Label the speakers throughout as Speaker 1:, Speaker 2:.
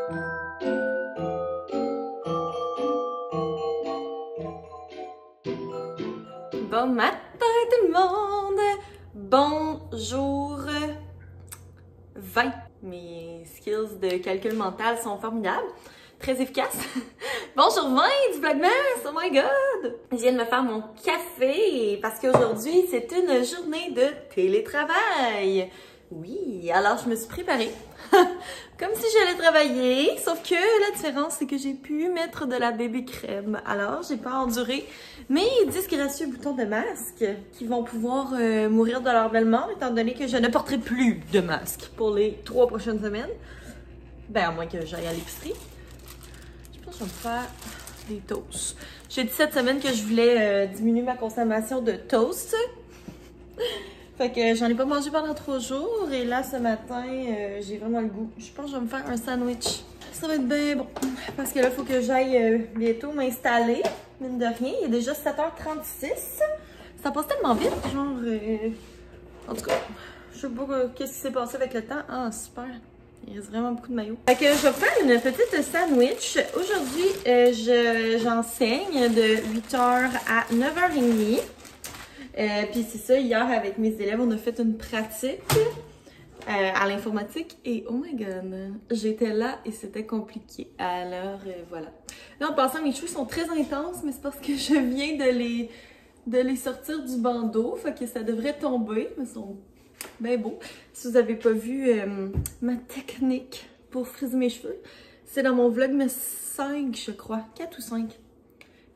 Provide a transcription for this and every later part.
Speaker 1: Bon matin tout le monde! Bonjour! 20. Mes skills de calcul mental sont formidables, très efficaces. Bonjour 20 du Vlogmas! Oh my god! Je viens de me faire mon café parce qu'aujourd'hui c'est une journée de télétravail. Oui, alors je me suis préparée comme si j'allais travailler, sauf que la différence c'est que j'ai pu mettre de la bébé crème. Alors j'ai pas enduré mes disgracieux boutons de masque qui vont pouvoir mourir de leur belle mort étant donné que je ne porterai plus de masque pour les 3 prochaines semaines. Ben à moins que j'aille à l'épicerie. Je pense que je vais me faire des toasts. J'ai dit cette semaine que je voulais diminuer ma consommation de toast. Fait que j'en ai pas mangé pendant 3 jours et là ce matin j'ai vraiment le goût. Je pense que je vais me faire un sandwich. Ça va être bien bon parce que là il faut que j'aille bientôt m'installer. Mine de rien, il est déjà 7h36. Ça passe tellement vite, genre en tout cas, je sais pas qu'est-ce qui s'est passé avec le temps. Ah super, il reste vraiment beaucoup de maillots. Fait que je vais faire une petite sandwich. Aujourd'hui j'enseigne de 8h à 9h30. Puis c'est ça, hier avec mes élèves, on a fait une pratique à l'informatique et oh my god, j'étais là et c'était compliqué. Alors voilà. Là en passant, mes cheveux sont très intenses, mais c'est parce que je viens de les sortir du bandeau, fait que ça devrait tomber, mais ils sont bien beaux. Si vous n'avez pas vu ma technique pour friser mes cheveux, c'est dans mon vlog, mais 5 je crois, 4 ou 5.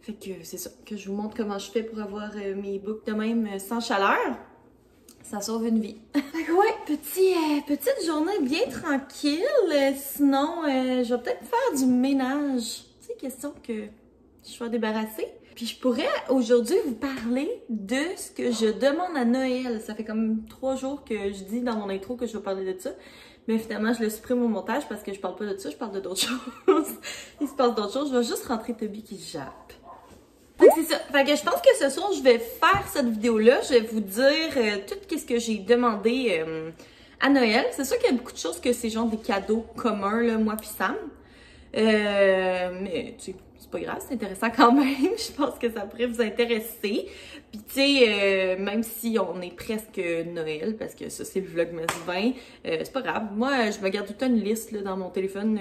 Speaker 1: Fait que c'est ça, que je vous montre comment je fais pour avoir mes boucles de même sans chaleur. Ça sauve une vie. Fait que ouais, petite journée bien tranquille. Sinon, je vais peut-être faire du ménage. Tu sais, question que je sois débarrassée. Puis je pourrais aujourd'hui vous parler de ce que je demande à Noël. Ça fait comme 3 jours que je dis dans mon intro que je vais parler de ça. Mais finalement, je le supprime au montage parce que je parle pas de ça, je parle de d'autres choses. Il se passe d'autres choses. Je vais juste rentrer Toby qui jappe. Fait que c'est ça. Fait que je pense que ce soir, je vais faire cette vidéo-là. Je vais vous dire tout ce que j'ai demandé à Noël. C'est sûr qu'il y a beaucoup de choses que c'est genre des cadeaux communs, là, moi puis Sam. Mais tu sais, c'est pas grave, c'est intéressant quand même. Je pense que ça pourrait vous intéresser. Puis tu sais, même si on est presque Noël, parce que ça c'est le Vlogmas 20, c'est pas grave. Moi, je me garde tout le temps une liste là, dans mon téléphone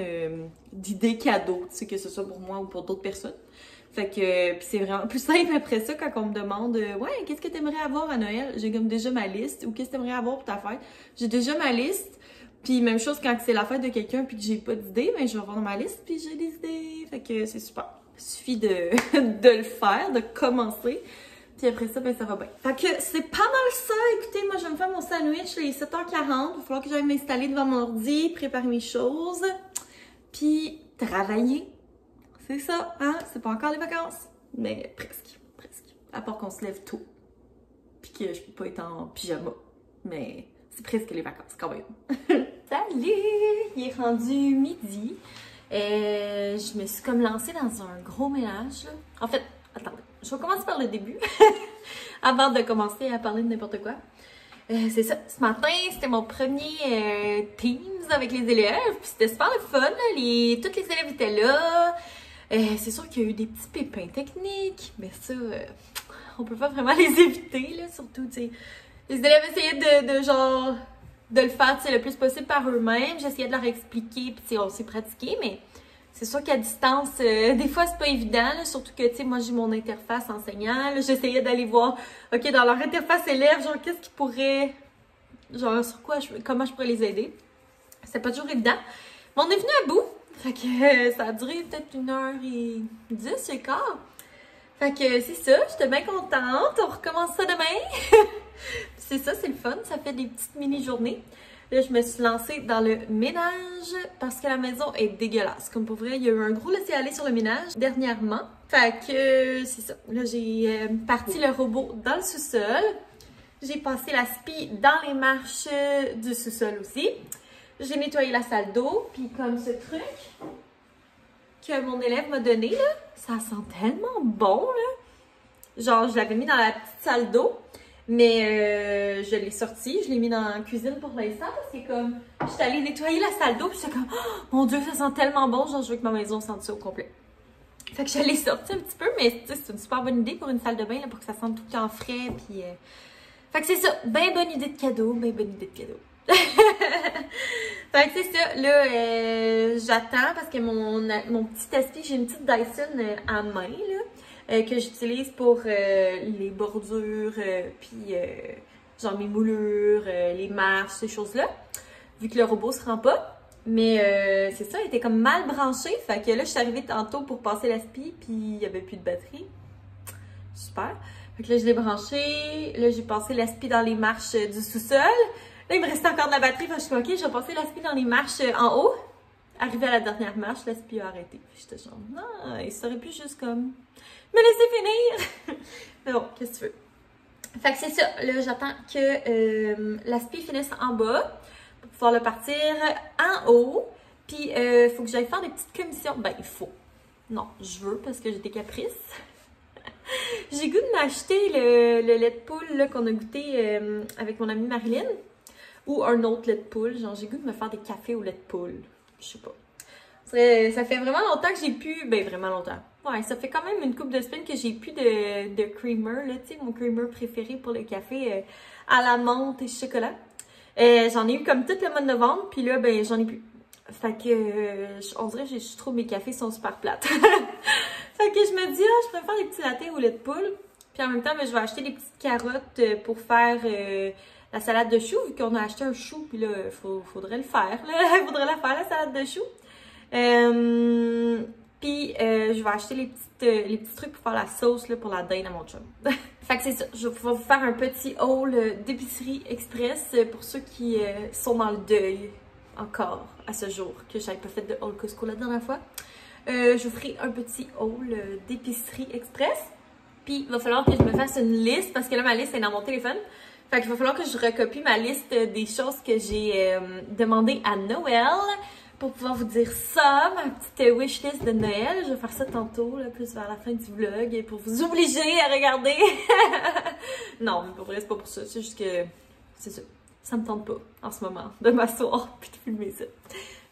Speaker 1: d'idées cadeaux, tu sais, que ce soit pour moi ou pour d'autres personnes. Fait que puis c'est vraiment plus simple après ça quand on me demande ouais, qu'est-ce que t'aimerais avoir à Noël? J'ai comme déjà ma liste. Ou qu'est-ce que t'aimerais avoir pour ta fête? J'ai déjà ma liste. Puis même chose quand c'est la fête de quelqu'un puis que j'ai pas d'idée, ben je vais voir dans ma liste puis j'ai des idées. Fait que c'est super. Il suffit de le faire, de commencer. Puis après ça, ben ça va bien. Fait que c'est pas mal ça. Écoutez, moi je vais me faire mon sandwich, il est 7h40. Il va falloir que j'aille m'installer devant mon ordi, préparer mes choses. Puis travailler. C'est ça, hein? C'est pas encore les vacances. Mais presque, presque. À part qu'on se lève tôt. Puis que je peux pas être en pyjama. Mais c'est presque les vacances quand même. Salut! Il est rendu midi. Je me suis comme lancée dans un gros ménage. Là. En fait, attendez. Je vais commencer par le début. Avant de commencer à parler de n'importe quoi. C'est ça. Ce matin, c'était mon premier Teams avec les élèves. Puis c'était super le fun. Là. Tous les élèves étaient là. C'est sûr qu'il y a eu des petits pépins techniques, mais ça, on peut pas vraiment les éviter, là, surtout, tu sais. Les élèves essayaient de le faire, tu sais, le plus possible par eux-mêmes. J'essayais de leur expliquer, puis tu sais, on s'est pratiqué, mais c'est sûr qu'à distance, des fois, c'est pas évident, là, surtout que, tu sais, moi, j'ai mon interface enseignant, là, j'essayais d'aller voir, OK, dans leur interface élève, genre, qu'est-ce qui pourrait, genre, sur quoi, comment je pourrais les aider. C'est pas toujours évident, mais on est venu à bout. Fait que ça a duré peut-être 1h10, je quart. Fait que c'est ça, j'étais bien contente. On recommence ça demain. C'est ça, c'est le fun. Ça fait des petites mini-journées. Là, je me suis lancée dans le ménage parce que la maison est dégueulasse. Comme pour vrai, il y a eu un gros laisser-aller sur le ménage dernièrement. Fait que c'est ça. Là, j'ai parti le robot dans le sous-sol. J'ai passé la spie dans les marches du sous-sol aussi. J'ai nettoyé la salle d'eau, puis comme ce truc que mon élève m'a donné, là, ça sent tellement bon, là. Genre, je l'avais mis dans la petite salle d'eau. Mais je l'ai sorti, je l'ai mis dans la cuisine pour l'instant parce que comme j'étais allée nettoyer la salle d'eau puis j'étais comme oh, mon Dieu, ça sent tellement bon, genre je veux que ma maison sente ça au complet. Fait que je l'ai sorti un petit peu, mais c'est une super bonne idée pour une salle de bain là, pour que ça sente tout le temps frais puis fait que c'est ça, ben bonne idée de cadeau, ben bonne idée de cadeau. Fait que c'est ça, là j'attends parce que mon petit aspi, j'ai une petite Dyson à main là, que j'utilise pour les bordures, puis genre mes moulures, les marches, ces choses-là, vu que le robot se rend pas. Mais c'est ça, il était comme mal branché, fait que là je suis arrivée tantôt pour passer l'aspi, puis il y avait plus de batterie. Super. Fait que là je l'ai branché, là j'ai passé l'aspi dans les marches du sous-sol. Là, il me restait encore de la batterie. Fait que je suis comme, OK, je vais passer l'aspi dans les marches en haut. Arrivé à la dernière marche, l'aspi a arrêté. J'étais genre, non, il serait plus juste comme, me laisser finir. Mais bon, qu'est-ce que tu veux? Fait que c'est ça. Là, j'attends que l'aspi finisse en bas pour pouvoir le partir en haut. Puis, il faut que j'aille faire des petites commissions. Ben, il faut. Non, je veux parce que j'ai des caprices. J'ai goût de m'acheter le lait de poule qu'on a goûté avec mon amie Marilyn. Ou un autre lait de poule. Genre, j'ai goût de me faire des cafés au lait de poule. Je sais pas. Ça fait vraiment longtemps que j'ai pu... Ben, vraiment longtemps. Ouais, ça fait quand même une couple de semaines que j'ai plus de creamer, là. Tu sais, mon creamer préféré pour le café à la menthe et chocolat. J'en ai eu comme tout le mois de novembre. Puis là, ben, j'en ai plus. Fait que... on dirait que je trouve mes cafés sont super plates. Fait que je me dis, je préfère des petits lattés au lait de poule. Puis en même temps, ben, je vais acheter des petites carottes pour faire... la salade de choux, vu qu'on a acheté un chou, puis là, faudrait le faire, là. Il faudrait la faire, la salade de choux. Puis, je vais acheter les petits trucs pour faire la sauce, là, pour la dinde à mon chum. Fait que c'est ça, je vais vous faire un petit haul d'épicerie express pour ceux qui sont dans le deuil encore à ce jour, que j'avais pas fait de haul Costco la dernière fois. Je vous ferai un petit haul d'épicerie express. Puis, il va falloir que je me fasse une liste, parce que là, ma liste est dans mon téléphone. Fait qu'il va falloir que je recopie ma liste des choses que j'ai demandées à Noël pour pouvoir vous dire ça, ma petite wishlist de Noël. Je vais faire ça tantôt, là, plus vers la fin du vlog, pour vous obliger à regarder. Non, mais pour vrai, c'est pas pour ça. C'est juste que, c'est ça, ça me tente pas en ce moment de m'asseoir puis de filmer ça.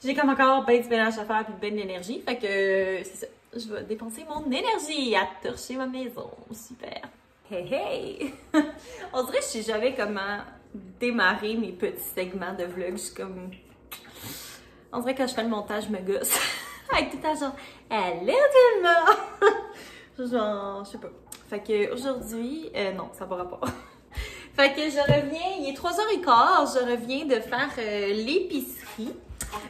Speaker 1: J'ai comme encore ben du ménage à faire puis ben de l'énergie. Fait que, c'est ça. Je vais dépenser mon énergie à torcher ma maison. Super. Hey hey! On dirait que je sais jamais comment démarrer mes petits segments de vlog. Je suis comme... On dirait que quand je fais le montage, je me gosse. Avec tout le temps genre, hello tout le monde! Genre, je sais pas. Fait que aujourd'hui, non, ça va pas. Fait que je reviens, il est 3h15, je reviens de faire l'épicerie.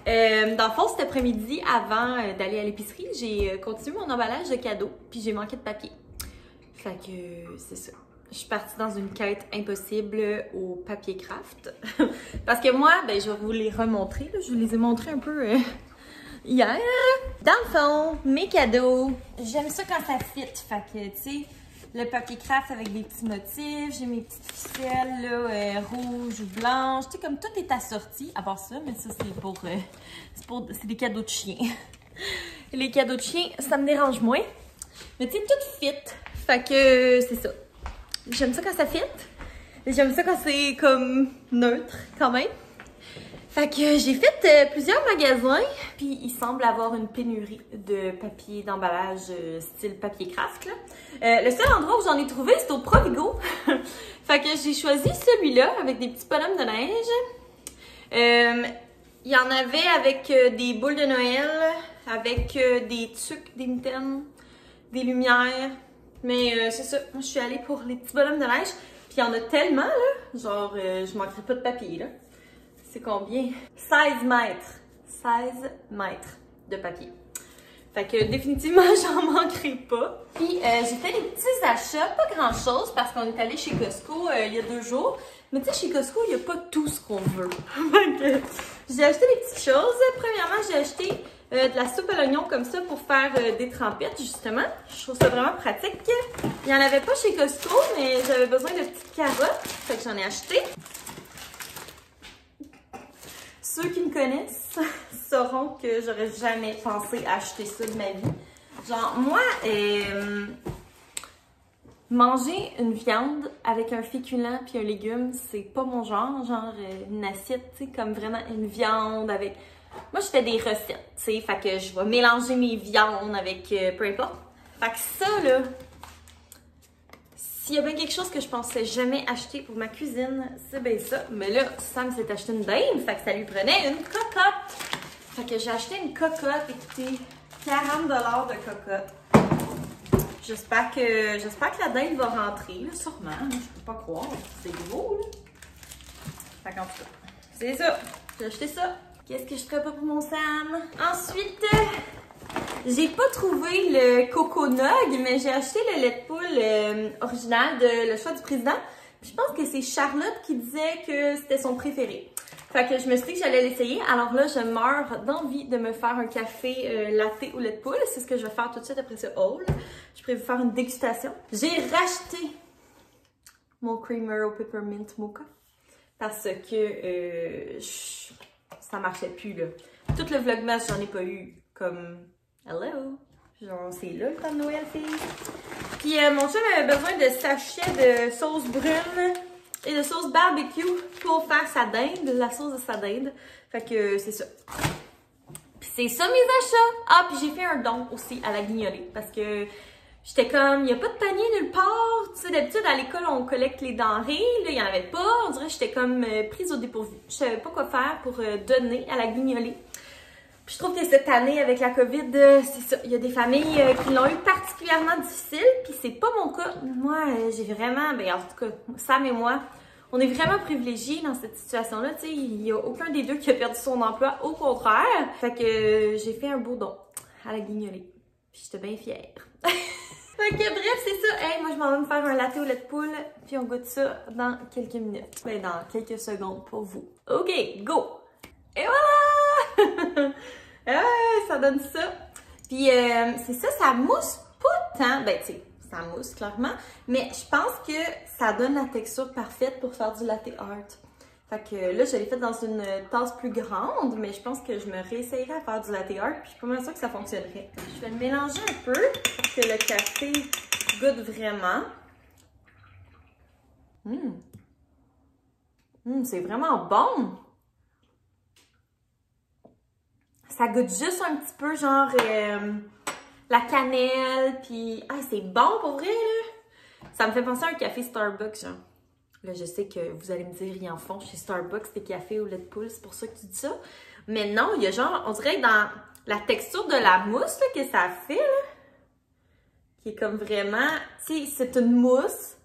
Speaker 1: Dans le fond, cet après-midi, avant d'aller à l'épicerie, j'ai continué mon emballage de cadeaux, puis j'ai manqué de papier. Fait que c'est ça. Je suis partie dans une quête impossible au papier craft. Parce que moi, ben, je vais vous les remontrer. Là. Je vous les ai montrés un peu hier. Dans le fond, mes cadeaux, j'aime ça quand ça fit. Fait que, tu sais, le papier craft avec des petits motifs. J'ai mes petites ficelles, là, rouges ou blanches. Tu sais, comme tout est assorti. À part ça, mais ça, c'est des cadeaux de chiens. Les cadeaux de chiens, ça me dérange moins. Mais tu sais, tout fit. Fait que c'est ça. J'aime ça quand ça fit. J'aime ça quand c'est comme neutre quand même. Fait que j'ai fait plusieurs magasins. Puis il semble avoir une pénurie de papier d'emballage style papier craft. Là. Le seul endroit où j'en ai trouvé, c'est au Provigo. Fait que j'ai choisi celui-là avec des petits bonhommes de neige. Il y en avait avec des boules de Noël, avec des tucs, des mitaines, des lumières. Mais c'est ça, moi je suis allée pour les petits bonhommes de neige. Puis il y en a tellement, là. Genre, je manquerai pas de papier, là. C'est combien? 16 mètres. 16 mètres de papier. Fait que définitivement, j'en manquerai pas. Puis j'ai fait des petits achats, pas grand chose, parce qu'on est allé chez Costco il y a 2 jours. Mais tu sais, chez Costco, il n'y a pas tout ce qu'on veut. J'ai acheté des petites choses. Premièrement, j'ai acheté de la soupe à l'oignon comme ça pour faire des trempettes, justement. Je trouve ça vraiment pratique. Il n'y en avait pas chez Costco, mais j'avais besoin de petites carottes. Fait que j'en ai acheté. Ceux qui me connaissent sauront que j'aurais jamais pensé acheter ça de ma vie. Genre, moi, Manger une viande avec un féculent puis un légume, c'est pas mon genre. Genre une assiette, tu sais, comme vraiment une viande avec... Moi, je fais des recettes, tu sais, fait que je vais mélanger mes viandes avec peu importe. Fait que ça, là, s'il y a bien quelque chose que je pensais jamais acheter pour ma cuisine, c'est bien ça. Mais là, Sam s'est acheté une dinde, fait que ça lui prenait une cocotte. Fait que j'ai acheté une cocotte, écoutez, 40 $ de cocotte. J'espère que la dinde va rentrer, là, sûrement. Je peux pas croire, c'est gros, là. Fait qu'en tout cas, c'est ça. J'ai acheté ça. Qu'est-ce que je ferais pas pour mon Sam? Ensuite, j'ai pas trouvé le Coco Nug, mais j'ai acheté le lait de poule original de Le Choix du Président. Puis je pense que c'est Charlotte qui disait que c'était son préféré. Fait que je me suis dit que j'allais l'essayer. Alors là, je meurs d'envie de me faire un café latte au lait de poule. C'est ce que je vais faire tout de suite après ce haul. Je pourrais vous faire une dégustation. J'ai racheté mon creamer au peppermint mocha parce que ça marchait plus, là. Tout le vlogmas, j'en ai pas eu comme hello. Genre, c'est là le temps de Noël, fille. Puis mon chum avait besoin de sachets de sauce brune et de sauce barbecue pour faire sa dinde, la sauce de sa dinde. Fait que c'est ça. Puis c'est ça mes achats. Ah, puis j'ai fait un don aussi à la guignolée parce que j'étais comme, il n'y a pas de panier nulle part. Tu sais, d'habitude à l'école on collecte les denrées, là il n'y en avait pas. On dirait que j'étais comme prise au dépourvu. Je savais pas quoi faire pour donner à la guignolée. Puis je trouve que cette année, avec la COVID, c'est ça, il y a des familles qui l'ont eu particulièrement difficile, puis c'est pas mon cas. Moi, j'ai vraiment, ben en tout cas, Sam et moi, on est vraiment privilégiés dans cette situation-là, tu sais, il y a aucun des deux qui a perdu son emploi, au contraire. Fait que j'ai fait un beau don à la guignolée, puis j'étais bien fière. Fait que bref, c'est ça. Hey, moi, je m'en vais me faire un latte au lait de poule, puis on goûte ça dans quelques minutes. Ben, dans quelques secondes pour vous. OK, go! Et voilà! Ça donne ça. Puis c'est ça, ça mousse pas tant. Ben, tu sais, ça mousse clairement. Mais je pense que ça donne la texture parfaite pour faire du latte art. Fait que là, je l'ai fait dans une tasse plus grande, mais je pense que je me réessayerai à faire du latte art. Puis je suis pas mal sûre que ça fonctionnerait. Je vais le mélanger un peu pour que le café goûte vraiment. C'est vraiment bon! Ça goûte juste un petit peu genre la cannelle, puis ah, c'est bon pour vrai, là! Ça me fait penser à un café Starbucks, genre. Là, je sais que vous allez me dire, ils en font chez Starbucks des cafés au lait de poule, c'est pour ça que tu dis ça. Mais non, il y a genre, on dirait que dans la texture de la mousse là, que ça fait, là, qui est comme vraiment, tu sais, c'est une mousse,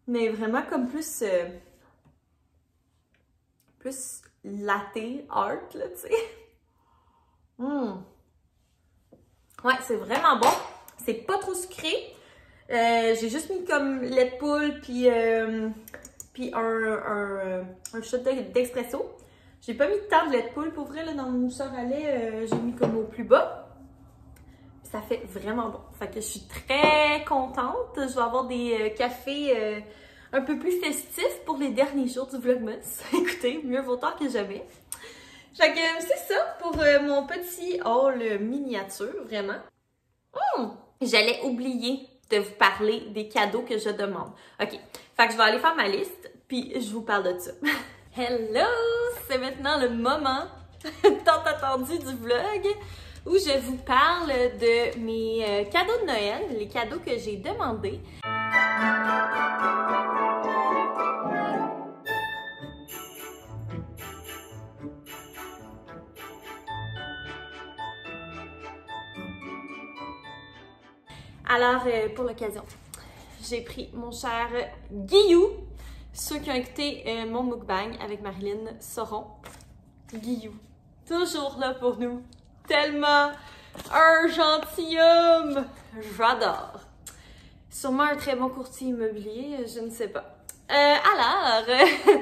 Speaker 1: mais vraiment comme plus latte art, là, tu sais. Ouais, c'est vraiment bon. C'est pas trop sucré. J'ai juste mis comme lait de poule puis un shot d'expresso. J'ai pas mis tant de lait de poule pour vrai là, dans mon mousseur à lait. J'ai mis comme au plus bas. Ça fait vraiment bon. Fait que je suis très contente. Je vais avoir des cafés un peu plus festifs pour les derniers jours du Vlogmas. Écoutez, mieux vaut tard que jamais. Fait que c'est ça pour mon petit haul miniature, vraiment. J'allais oublier de vous parler des cadeaux que je demande. OK, fait que je vais aller faire ma liste, puis je vous parle de ça. Hello! C'est maintenant le moment tant attendu du vlog où je vous parle de mes cadeaux de Noël, les cadeaux que j'ai demandés. Alors, pour l'occasion, j'ai pris mon cher Guillou. Ceux qui ont écouté mon mukbang avec Marilyn sauront. Guillou, toujours là pour nous. Tellement un gentilhomme. J'adore. Sûrement un très bon courtier immobilier, je ne sais pas. Alors,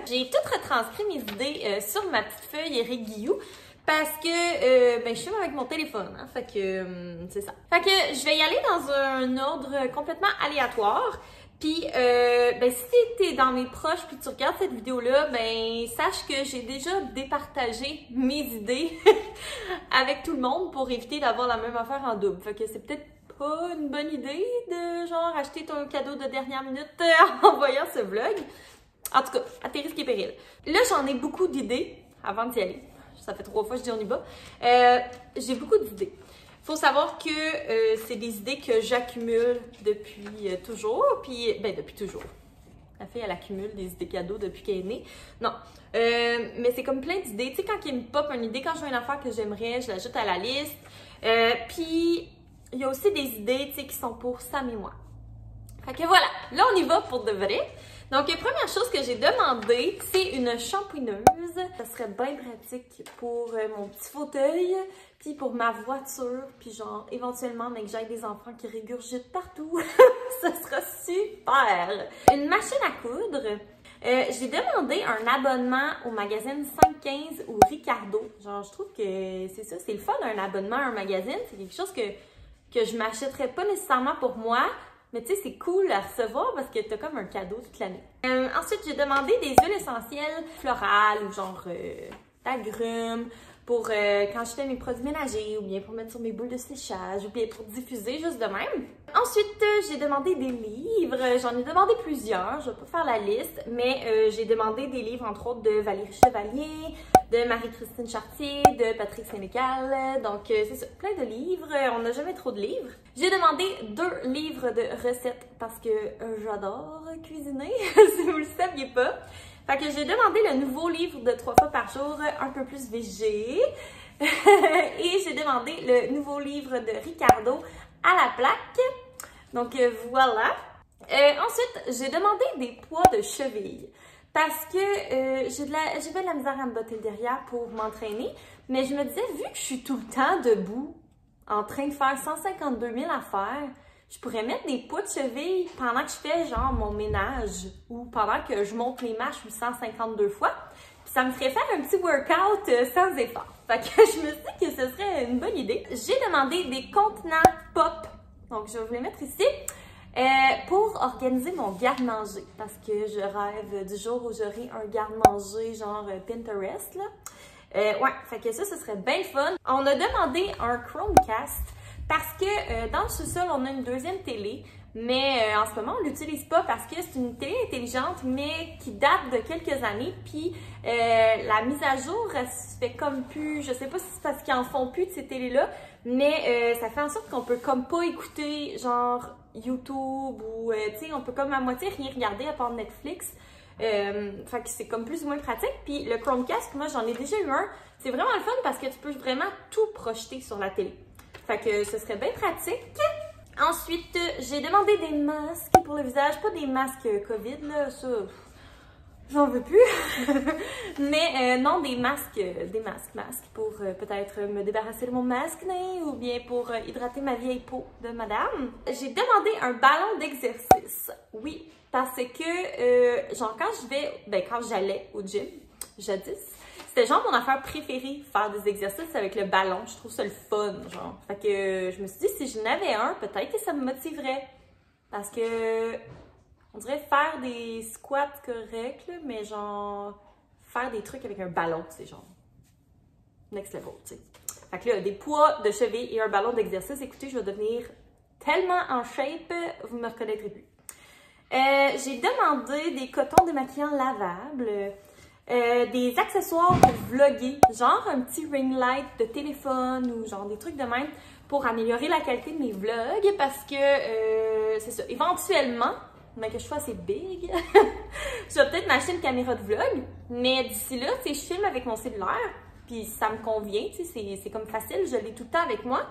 Speaker 1: j'ai tout retranscrit mes idées sur ma petite feuille Eric Guillou. Parce que ben, je suis avec mon téléphone, hein, fait que c'est ça. Fait que je vais y aller dans un ordre complètement aléatoire. Puis, ben, si t'es dans mes proches puis tu regardes cette vidéo-là, ben, sache que j'ai déjà départagé mes idées avec tout le monde pour éviter d'avoir la même affaire en double. Fait que c'est peut-être pas une bonne idée de genre acheter ton cadeau de dernière minute en voyant ce vlog. En tout cas, à tes risques et périls. Là, j'en ai beaucoup d'idées avant d'y aller. Ça fait 3 fois que je dis on y va. J'ai beaucoup d'idées. Faut savoir que c'est des idées que j'accumule depuis toujours. Puis, ben, depuis toujours. La fille, elle accumule des idées cadeaux depuis qu'elle est née. Non. Mais c'est comme plein d'idées. Tu sais, quand il me pop une idée, quand je vois une affaire que j'aimerais, je l'ajoute à la liste. Puis, il y a aussi des idées, tu sais, qui sont pour Sam et moi. Fait que voilà. Là, on y va pour de vrai. Donc, première chose que j'ai demandé, c'est une shampooineuse. Ça serait bien pratique pour mon petit fauteuil, puis pour ma voiture, puis genre, éventuellement, mais que j'aille des enfants qui régurgitent partout. Ça sera super! Une machine à coudre. J'ai demandé un abonnement au magazine 515 ou Ricardo. Genre, je trouve que c'est ça, c'est le fun, un abonnement à un magazine. C'est quelque chose que je m'achèterais pas nécessairement pour moi. Mais tu sais, c'est cool à recevoir parce que t'as comme un cadeau toute l'année. Ensuite, j'ai demandé des huiles essentielles florales ou genre d'agrumes pour quand je fais mes produits ménagers ou bien pour mettre sur mes boules de séchage ou bien pour diffuser juste de même. Ensuite, j'ai demandé des livres. J'en ai demandé plusieurs. Je vais pas faire la liste, mais j'ai demandé des livres entre autres de Valérie Chevalier, de Marie-Christine Chartier, de Patrick Sénécal. Donc, c'est ça, plein de livres. On n'a jamais trop de livres. J'ai demandé 2 livres de recettes parce que j'adore cuisiner, si vous le saviez pas. Fait que j'ai demandé le nouveau livre de 3 fois par jour, un peu plus végé. Et j'ai demandé le nouveau livre de Ricardo à la plaque. Donc, voilà. Ensuite, j'ai demandé des poids de cheville. Parce que j'ai pas de la misère à me botter le derrière pour m'entraîner. Mais je me disais, vu que je suis tout le temps debout, en train de faire 152 000 affaires, je pourrais mettre des poids de cheville pendant que je fais genre mon ménage ou pendant que je monte les marches 852 fois. Puis ça me ferait faire un petit workout sans effort. Fait que je me suis dit que ce serait une bonne idée. J'ai demandé des contenants pop. Donc je vais vous les mettre ici. Pour organiser mon garde-manger, parce que je rêve du jour où j'aurai un garde-manger genre Pinterest, là. Ouais, fait que ça, ce serait bien fun. On a demandé un Chromecast parce que dans le sous-sol, on a une deuxième télé, mais en ce moment, on l'utilise pas parce que c'est une télé intelligente, mais qui date de quelques années, puis la mise à jour, elle se fait comme plus, je sais pas si c'est parce qu'ils en font plus de ces télés-là, mais ça fait en sorte qu'on peut comme pas écouter genre YouTube ou, tu sais, on peut comme à moitié rien regarder à part Netflix. Fait que c'est comme plus ou moins pratique. Puis le Chromecast, moi j'en ai déjà eu un. C'est vraiment le fun parce que tu peux vraiment tout projeter sur la télé. Fait que ce serait bien pratique. Ensuite, j'ai demandé des masques pour le visage. Pas des masques COVID, là, ça, j'en veux plus. Mais non, des masques pour peut-être me débarrasser de mon masque-nez ou bien pour hydrater ma vieille peau de madame. J'ai demandé un ballon d'exercice. Oui, parce que, genre, quand j'allais au gym, jadis, c'était genre mon affaire préférée, faire des exercices avec le ballon. Je trouve ça le fun, genre. Fait que je me suis dit, si j'en avais un, peut-être que ça me motiverait. Parce que, on dirait faire des squats corrects, là, mais genre, faire des trucs avec un ballon, c'est genre, next level, tu sais. Fait que là, des poids de cheville et un ballon d'exercice, écoutez, je vais devenir tellement en shape, vous me reconnaîtrez plus. J'ai demandé des cotons démaquillants lavables, des accessoires pour vlogger, genre un petit ring light de téléphone ou genre des trucs de même pour améliorer la qualité de mes vlogs parce que, c'est ça, éventuellement, mais que je sois assez big, je vais peut-être m'acheter une caméra de vlog, mais d'ici là, tu sais, je filme avec mon cellulaire, puis ça me convient, tu sais, c'est comme facile, je l'ai tout le temps avec moi.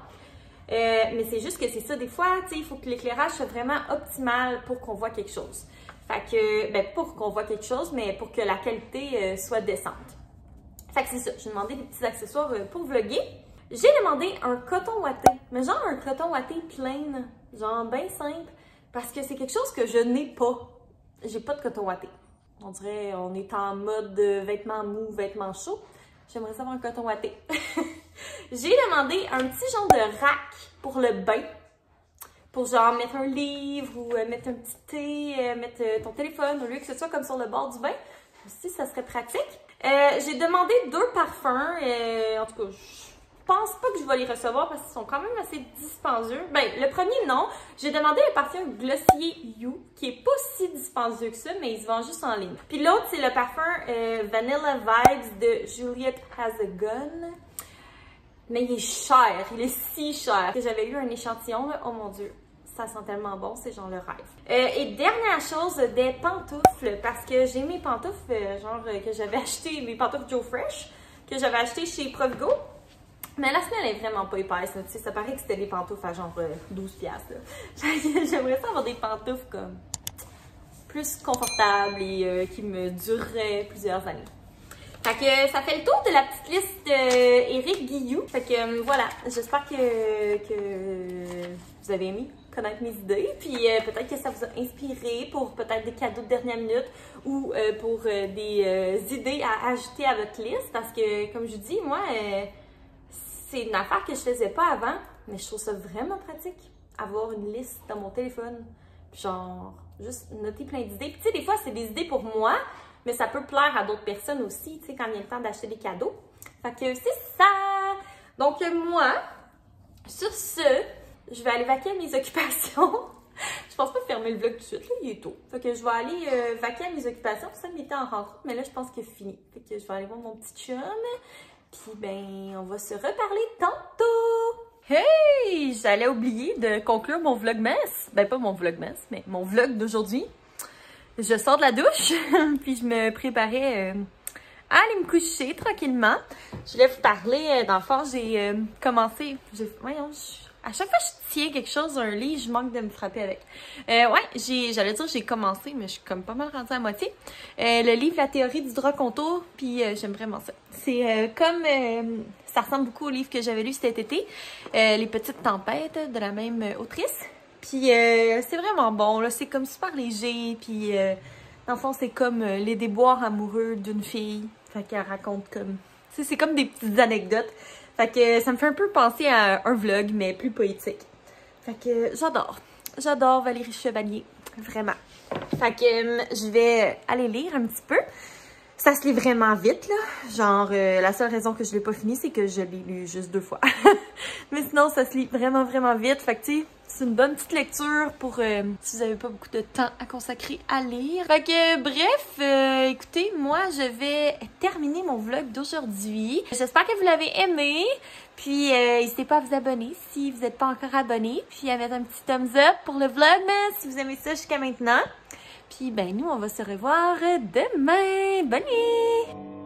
Speaker 1: Mais c'est juste que c'est ça, des fois, tu sais, il faut que l'éclairage soit vraiment optimal pour qu'on voit quelque chose. Fait que, ben, pour qu'on voit quelque chose, mais pour que la qualité soit décente. Fait que c'est ça, j'ai demandé des petits accessoires pour vlogger. J'ai demandé un coton ouaté, mais genre un coton ouaté plain, genre bien simple, parce que c'est quelque chose que je n'ai pas. J'ai pas de coton ouaté. On dirait, on est en mode vêtements mous, vêtements chauds. J'aimerais savoir un coton ouaté. J'ai demandé un petit genre de rack pour le bain. Pour genre mettre un livre ou mettre un petit thé, mettre ton téléphone au lieu que ce soit comme sur le bord du bain. Aussi, ça serait pratique. J'ai demandé 2 parfums. En tout cas, pense pas que je vais les recevoir parce qu'ils sont quand même assez dispendieux. Ben, le premier, non. J'ai demandé le parfum Glossier You, qui est pas si dispendieux que ça, mais il se vend juste en ligne. Puis l'autre, c'est le parfum Vanilla Vibes de Juliette Has a Gun. Mais il est cher, il est si cher. J'avais eu un échantillon, là, oh mon Dieu. Ça sent tellement bon, c'est genre le rêve. Et dernière chose, des pantoufles, parce que j'ai mes pantoufles, que j'avais acheté, mes pantoufles Joe Fresh, que j'avais acheté chez Provigo. Mais la semelle est vraiment pas épaisse, tu sais, ça paraît que c'était des pantoufles à genre 12$. J'aimerais ça avoir des pantoufles comme plus confortables et qui me dureraient plusieurs années. Fait que ça fait le tour de la petite liste Éric Guilloux. Fait que voilà, j'espère que vous avez aimé connaître mes idées. Puis peut-être que ça vous a inspiré pour peut-être des cadeaux de dernière minute ou pour des idées à ajouter à votre liste. Parce que, comme je vous dis, moi, c'est une affaire que je faisais pas avant, mais je trouve ça vraiment pratique, avoir une liste dans mon téléphone. Genre, juste noter plein d'idées. Puis tu sais, des fois, c'est des idées pour moi, mais ça peut plaire à d'autres personnes aussi, tu sais, quand il y a le temps d'acheter des cadeaux. Fait que c'est ça! Donc moi, sur ce, je vais aller vaquer à mes occupations. Je pense pas fermer le vlog tout de suite, là, il est tôt. Fait que je vais aller vaquer à mes occupations. Ça m'était en rentrant, mais là, je pense que c'est fini. Fait que je vais aller voir mon petit chum. Puis ben, on va se reparler tantôt! Hey! J'allais oublier de conclure mon vlogmas. Ben, pas mon vlogmas, mais mon vlog d'aujourd'hui. Je sors de la douche, puis je me préparais à aller me coucher tranquillement. Je voulais vous parler, dans le fond, j'ai commencé... Voyons, à chaque fois que je tiens quelque chose, un lit, je manque de me frapper avec. Ouais, j'allais dire j'ai commencé, mais je suis comme pas mal rendue à moitié. Le livre La théorie du drap contour, puis j'aime vraiment ça. C'est ça ressemble beaucoup au livre que j'avais lu cet été, Les petites tempêtes, de la même autrice. Puis c'est vraiment bon, là, c'est comme super léger, puis dans le fond, c'est comme les déboires amoureux d'une fille. Fait qu'elle raconte comme... Tu sais, c'est comme des petites anecdotes. Fait que ça me fait un peu penser à un vlog, mais plus poétique. Fait que j'adore. J'adore Valérie Chevalier, vraiment. Fait que je vais aller lire un petit peu. Ça se lit vraiment vite, là. Genre, la seule raison que je l'ai pas fini, c'est que je l'ai lu juste 2 fois. Mais sinon, ça se lit vraiment, vraiment vite. Fait que, tu sais, c'est une bonne petite lecture pour si vous n'avez pas beaucoup de temps à consacrer à lire. Fait que, bref, écoutez, moi, je vais terminer mon vlog d'aujourd'hui. J'espère que vous l'avez aimé. Puis, n'hésitez pas à vous abonner si vous n'êtes pas encore abonné. Puis, à mettre un petit thumbs up pour le vlog, si vous aimez ça jusqu'à maintenant. Puis, ben, nous, on va se revoir demain. Bonne nuit!